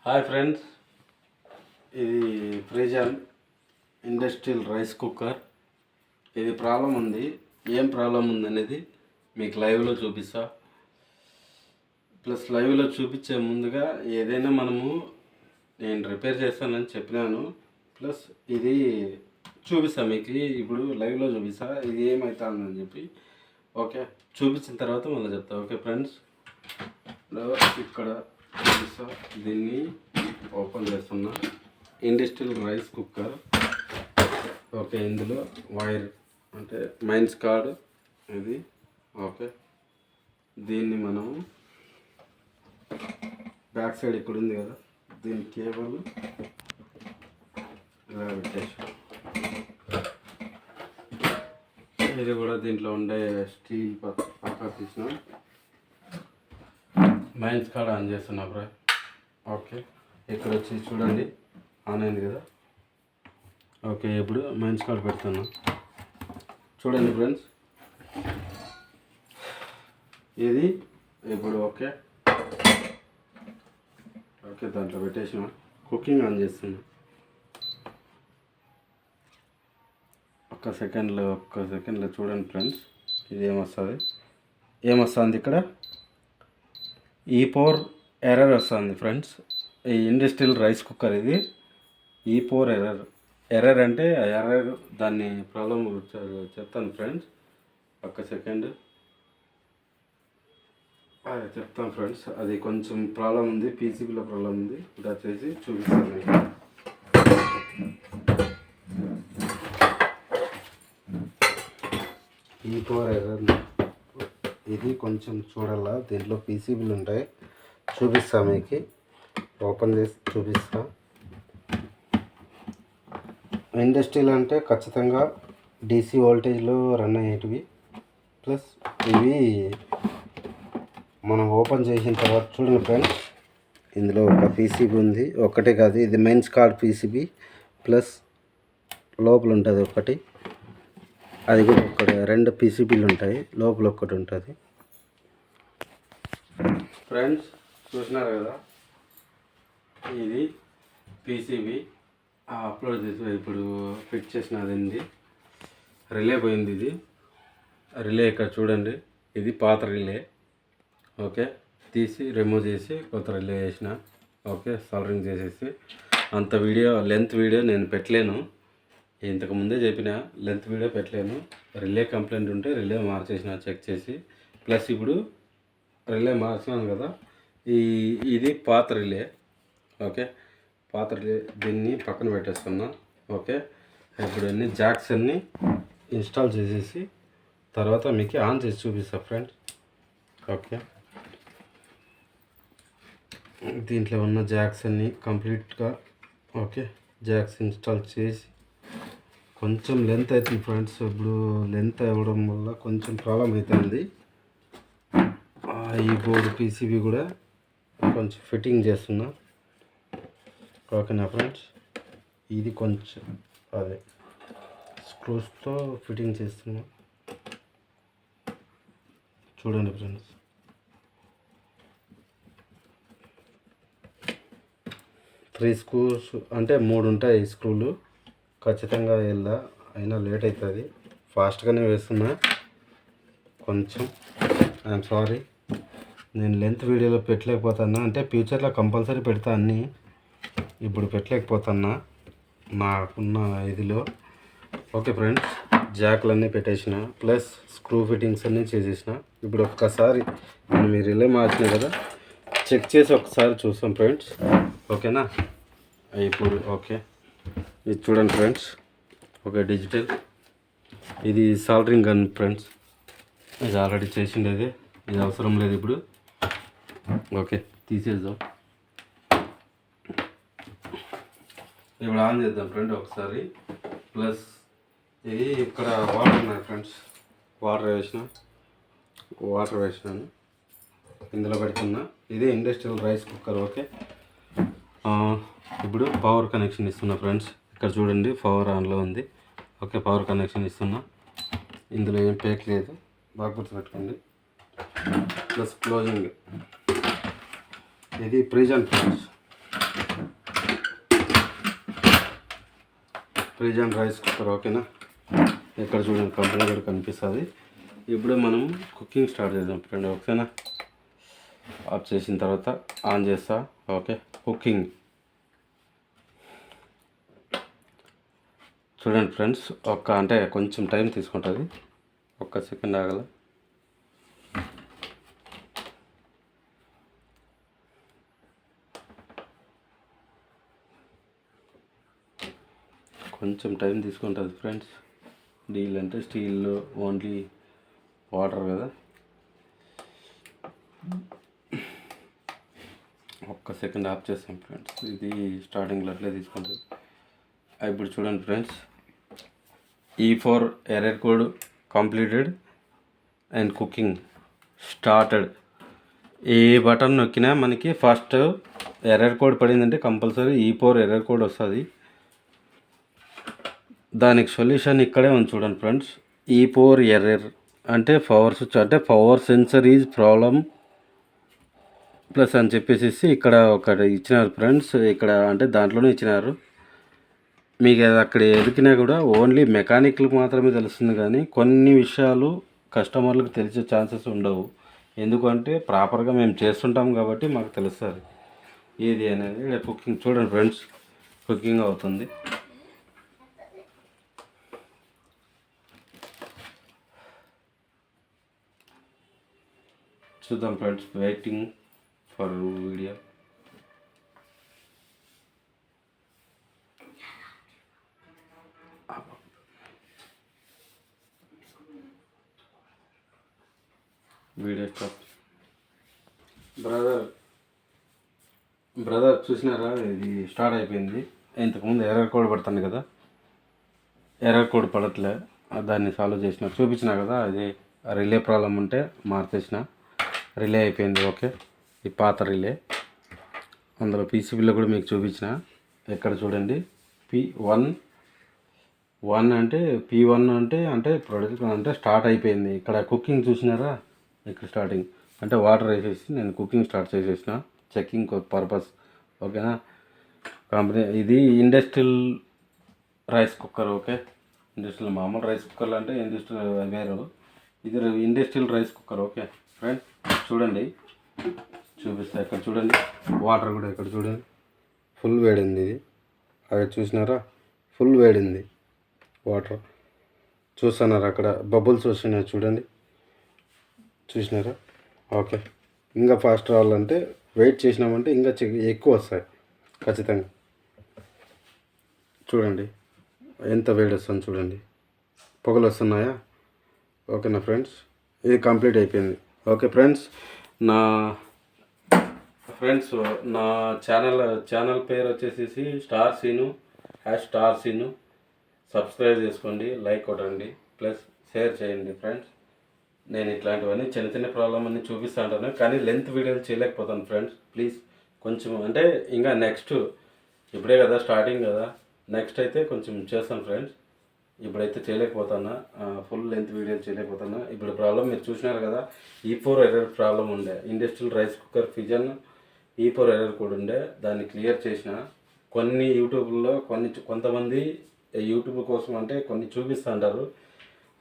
Hi friends, ఇది ఫ్రీజన్ industrial rice cooker. ఇది problem ఉంది. ఏం ప్రాబ్లం ఉందనేది మీకు లైవ్లో చూపిస్తా. ప్లస్ లైవ్లో చూపించే ముందుగా ఏదైనా నేను రిపేర్ చేస్తానని చెప్పినాను. ప్లస్ ఇది చూపిస్తా మీకు, ఇప్పుడు లైవ్లో చూపిస్తా ఇది ఏమవుతుందని చెప్పి. ఓకే, చూపించిన తర్వాత మళ్ళీ చెప్తా. ఓకే ఫ్రెండ్స్, ఇక్కడ చూపిస్తా. దీన్ని ఓపెన్ చేస్తున్నా. Industrial rice cooker. ఓకే, ఇందులో వైర్ అంటే మైన్స్ కార్డ్ ఇది. ఓకే, దీన్ని మనం బ్యాక్ సైడ్ ఇక్కడ ఉంది కదా, దీని కేబుల్ ఇలా పెట్టేసి, ఇది కూడా దీంట్లో ఉండే స్టీల్ పక్క తీసిన మైన్స్ కార్డ్ ఆన్ చేస్తున్నా బ్రో. ఓకే, ఇక్కడ వచ్చి చూడండి, ఆన్ అయింది కదా. ఓకే, ఇప్పుడు మైన్స్ కార్డ్ పెడుతున్నా. చూడండి ఫ్రెండ్స్, ఇది ఇప్పుడు ఓకే ఓకే దాంట్లో పెట్టేసిన కుకింగ్ ఆన్ చేస్తున్నా. ఒక్క సెకండ్లో చూడండి ఫ్రెండ్స్, ఇది ఏమొస్తుంది ఇక్కడ E4 ఎర్రర్ వస్తుంది ఫ్రెండ్స్. ఈ ఇండస్ట్రియల్ రైస్ కుక్కర్ ఇది E4 ఎర్రర్ అంటే ఎర్రర్, దాన్ని ప్రాబ్లం చెప్తాను ఫ్రెండ్స్. ఒక్క సెకండ్ చెప్తాను ఫ్రెండ్స్. అది కొంచెం ప్రాబ్లం ఉంది, పీసీబీలో ప్రాబ్లం ఉంది. ఇది వచ్చేసి చూపిస్తాను. E4 ఎర్రర్ ఇది కొంచెం చూడాలా, దీంట్లో పీసీబీలు ఉంటాయి. చూపిస్తా మీకు, ఓపెన్ చేసి చూపిస్తా. ఇండస్ట్రియల్ అంటే ఖచ్చితంగా డీసీ వోల్టేజ్లో రన్ అయ్యేటివి. ప్లస్ ఇవి మనం ఓపెన్ చేసిన తర్వాత చూడండి ఫ్రెండ్స్, ఇందులో ఒక పీసీబీ ఉంది. ఒక్కటే కాదు, ఇది మెయిన్స్ కార్డ్ పీసీబీ ప్లస్ లోపల ఉంటుంది ఒకటి, అది కూడా ఒకటి. రెండు పీసీబీలు ఉంటాయి, లోపల ఒక్కటి ఉంటుంది. ఫ్రెండ్స్ చూసినారు కదా, ఇది పీసీబీ అప్లోడ్ చేసి ఇప్పుడు ఫిట్ చేసినది. రిలే పోయింది. ఇది రిలే ఇక్కడ చూడండి, ఇది పాత రిలే. ఓకే, తీసి రిమూవ్ చేసి కొత్త రిలే వేసిన. ఓకే, సాల్డరింగ్ చేసేసి అంత లెంత్ వీడియో నేను పెట్టలేను. ఇంతకు ముందే చెప్పిన, లెంత్ వీడియో పెట్టలేను. రిలే కంప్లైంట్ ఉంటే రిలే మార్చేసిన చెక్ చేసి. ప్లస్ ఇప్పుడు రిలే మార్చినాను కదా, ఇది పాత రిలే. ఓకే, పాత రిలే, దీన్ని పక్కన పెట్టేస్తున్నా. ఓకే, ఇప్పుడు అన్ని జాక్స్ అన్నీ ఇన్స్టాల్ చేసేసి తర్వాత మీకు ఆన్ చేసి చూపిస్తా ఫ్రెండ్స్. ఓకే, దీంట్లో ఉన్న జాక్స్ అన్నీ కంప్లీట్గా ఓకే జాక్స్ ఇన్స్టాల్ చేసి, కొంచెం లెంత్ అవుతుంది ఫ్రెండ్స్. ఇప్పుడు లెంత్ అవ్వడం వల్ల కొంచెం ప్రాబ్లం అవుతుంది. ఈ బోర్డు పీసీబీ కూడా కొంచెం ఫిట్టింగ్ చేస్తున్నా. ఓకేనా ఫ్రెండ్స్, ఇది కొంచెం అదే స్క్రూస్తో ఫిట్టింగ్ చేస్తున్నా. చూడండి ఫ్రెండ్స్, త్రీ స్క్రూస్ అంటే 3 ఉంటాయి స్క్రూలు. ఖచ్చితంగా వెళ్ళా, అయినా లేట్ అవుతుంది. ఫాస్ట్గానే వేస్తున్నా. కొంచెం ఐఎమ్ సారీ, నేను లెంత్ వీడియోలో పెట్టలేకపోతున్నా. అంటే ఫ్యూచర్లో కంపల్సరీ పెడతా అన్నీ, ఇప్పుడు పెట్టలేకపోతున్నా నాకున్న ఇదిలో. ఓకే ఫ్రెండ్స్, జాక్లన్నీ పెట్టేసిన, ప్లస్ స్క్రూ ఫిట్టింగ్స్ అన్నీ చేసేసిన. ఇప్పుడు ఒక్కసారి మీరు రిలే మార్చిన కదా, చెక్ చేసి ఒకసారి చూస్తాం ఫ్రెండ్స్. ఓకేనా, ఇప్పుడు ఓకే, ఇది చూడండి ఫ్రెండ్స్. ఓకే, డిజిటల్, ఇది సాల్డరింగ్ గన్ ఫ్రెండ్స్. ఇది ఆల్రెడీ చేసిండేది, ఇది అవసరం లేదు ఇప్పుడు. ఓకే, తీసేద్దాం. ఇప్పుడు ఆన్ చేద్దాం ఫ్రెండ్ ఒకసారి. ప్లస్ ఇది ఇక్కడ వాటర్ ఉన్నాయి ఫ్రెండ్స్, వాటర్ వేసినాను, ఇందులో పెడుతున్నా. ఇది ఇండస్ట్రియల్ రైస్ కుక్కర్. ఓకే, ఇప్పుడు పవర్ కనెక్షన్ ఇస్తున్నా ఫ్రెండ్స్. ఇక్కడ చూడండి, పవర్ ఆన్లో ఉంది. ఓకే, పవర్ కనెక్షన్ ఇస్తున్నా. ఇందులో ఏం పేక్ లేదు, బాగా గుర్తుపెట్టుకోండి. ప్లస్ క్లోజింగ్, ఇది ఫ్రీజన్ ఫ్రెండ్స్. ప్రెజెంట్ రైస్ కుక్కర్ ఓకేనా. ఇక్కడ చూడండి కంపెనీ కూడా కనిపిస్తుంది. ఇప్పుడు మనం కుకింగ్ స్టార్ట్ చేద్దాం ఫ్రెండ్ ఓకేనా. ఆఫ్ చేసిన తర్వాత ఆన్ చేస్తా. ఓకే కుకింగ్ చూడండి ఫ్రెండ్స్. అంటే కొంచెం టైం తీసుకుంటుంది, ఒక్క సెకండ్ ఆగల. కొంచెం టైం తీసుకుంటుంది ఫ్రెండ్స్. డీల్ అంటే స్టీల్ ఓన్లీ వాటర్ కదా. ఒక్క సెకండ్ ఆఫ్ చేస్తాం ఫ్రెండ్స్. ఇది స్టార్టింగ్లో అట్లే తీసుకుంటుంది. ఇప్పుడు చూడండి friends, E4 error code completed and cooking started. ఏ బటన్ నొక్కినా మనకి ఫస్ట్ ఎర్రర్ కోడ్ పడిందంటే కంపల్సరీ E4 ఎర్రర్ కోడ్ వస్తుంది. దానికి సొల్యూషన్ ఇక్కడే ఉంది చూడండి ఫ్రెండ్స్. E4 ఎర్రర్ అంటే పవర్ స్విచ్ అంటే power sensor is problem plus అని చెప్పేసి ఇక్కడ ఒకటి ఇచ్చినారు ఫ్రెండ్స్. ఇక్కడ అంటే దాంట్లోనే ఇచ్చినారు. మీకు అది అక్కడ ఎదికినా కూడా ఓన్లీ మెకానిక్లకు మాత్రమే తెలుస్తుంది, కానీ కొన్ని విషయాలు కస్టమర్లకు తెలిసే ఛాన్సెస్ ఉండవు. ఎందుకంటే ప్రాపర్గా మేము చేస్తుంటాం కాబట్టి మాకు తెలుస్తుంది ఏది అనేది. కుకింగ్ చూడండి ఫ్రెండ్స్, కుకింగ్ అవుతుంది. చూద్దాం friends, waiting for video. Video stop. Brother చూసినారా, ఇది స్టార్ట్ అయిపోయింది. ఇంతకుముందు ఎర్రర్ కోడ్ పడుతుంది కదా, ఎర్రర్ కోడ్ పడట్లే. దాన్ని సాల్వ్ చేసిన చూపించిన కదా. అది రిలే ప్రాబ్లం ఉంటే మార్చేసిన, రిలే అయిపోయింది. ఓకే, ఈ పాత రిలే అందులో పీసీబీలో కూడా మీకు చూపించిన. ఎక్కడ చూడండి, P1 అంటే P1 అంటే ప్రొడక్ట్ అంటే స్టార్ట్ అయిపోయింది. ఇక్కడ కుకింగ్ చూసినారా, ఇక్కడ స్టార్టింగ్ అంటే వాటర్ వేసేసి నేను కుకింగ్ స్టార్ట్ చేసేసిన చెక్కింగ్ పర్పస్ ఓకేనా. కంపెనీ ఇది industrial rice cooker. Okay, industrial మామూలు రైస్ కుక్కర్లు అంటే ఇండస్ట్రియల్ వేరు, ఇది industrial rice cooker. Okay friend చూడండి, చూపిస్తా. ఇక్కడ చూడండి వాటర్ కూడా ఇక్కడ చూడండి ఫుల్ వేడింది. ఇది అక్కడ చూసినారా, ఫుల్ వేడింది వాటర్. చూస్తున్నారు అక్కడ బబుల్స్ వస్తున్నాయి చూడండి, చూసినారా. ఓకే, ఇంకా ఫాస్ట్ రావాలంటే వెయిట్ చేసినామంటే ఇంకా ఎక్కువ వస్తాయి ఖచ్చితంగా. చూడండి ఎంత వేడి వస్తుంది చూడండి, పొగలు వస్తున్నాయా. ఓకేనా ఫ్రెండ్స్, ఇది కంప్లీట్ అయిపోయింది. ఓకే ఫ్రెండ్స్, నా ఛానల్ పేరు వచ్చేసి star Seenu, #star Seenu. Subscribe చేసుకోండి, లైక్ కొట్టండి, ప్లస్ షేర్ చేయండి ఫ్రెండ్స్. నేను ఇట్లాంటివన్నీ చిన్న చిన్న ప్రాబ్లం అన్నీ చూపిస్తూ ఉంటాను, కానీ లెంత్ వీడియోలు చేయలేకపోతాను ఫ్రెండ్స్. ప్లీజ్ కొంచెం అంటే ఇంకా నెక్స్ట్ ఇప్పుడే కదా స్టార్టింగ్ కదా, నెక్స్ట్ అయితే కొంచెం చేస్తాను ఫ్రెండ్స్. ఇప్పుడైతే చేయలేకపోతున్నా, ఫుల్ లెంత్ వీడియోలు చేయలేకపోతున్నా. ఇప్పుడు ప్రాబ్లం మీరు చూసినారు కదా, E4 ఎర్రర్ ప్రాబ్లం ఉండే. Industrial rice cooker fission E4 error కూడా ఉండే, దాన్ని క్లియర్ చేసిన. కొన్ని యూట్యూబ్లో కొంతమంది యూట్యూబ్ కోసం అంటే కొన్ని చూపిస్తూ ఉంటారు,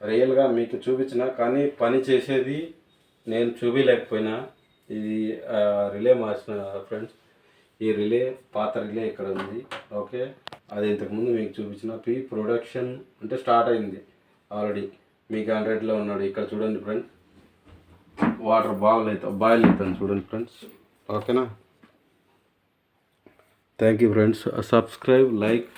రియల్గా మీకు చూపించిన కానీ పని చేసేది నేను చూపించలేకపోయినా. ఇది రిలే మార్చిన ఫ్రెండ్స్. ఈ రిలే పాత రిలే ఇక్కడ ఉంది. ఓకే, అది ఇంతకుముందు మీకు చూపించిన ప్రొడక్షన్ అంటే స్టార్ట్ అయింది ఆల్రెడీ. మీకు 100లో ఉన్నాడు. ఇక్కడ చూడండి ఫ్రెండ్స్, వాటర్ బాయిల్ అవుతుంది చూడండి ఫ్రెండ్స్. ఓకేనా, thank you friends. Subscribe, like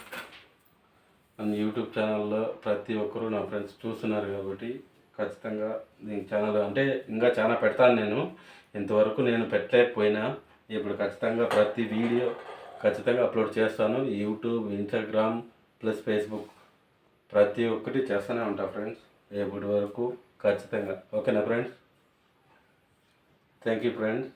and YouTube ఛానల్లో ప్రతి ఒక్కరూ నా ఫ్రెండ్స్ చూస్తున్నారు కాబట్టి ఖచ్చితంగా దీని ఛానల్ అంటే ఇంకా చాలా పెడతాను. నేను ఇంతవరకు నేను పెట్టలేకపోయినా ఇప్పుడు ఖచ్చితంగా ప్రతి వీడియో ఖచ్చితంగా అప్లోడ్ చేస్తాను. యూట్యూబ్, ఇన్స్టాగ్రామ్ ప్లస్ ఫేస్బుక్ ప్రతి ఒక్కటి చేస్తూనే ఉంటాను ఫ్రెండ్స్ ఇప్పటి వరకు ఖచ్చితంగా. ఓకేనా ఫ్రెండ్స్, థ్యాంక్ యూ ఫ్రెండ్స్.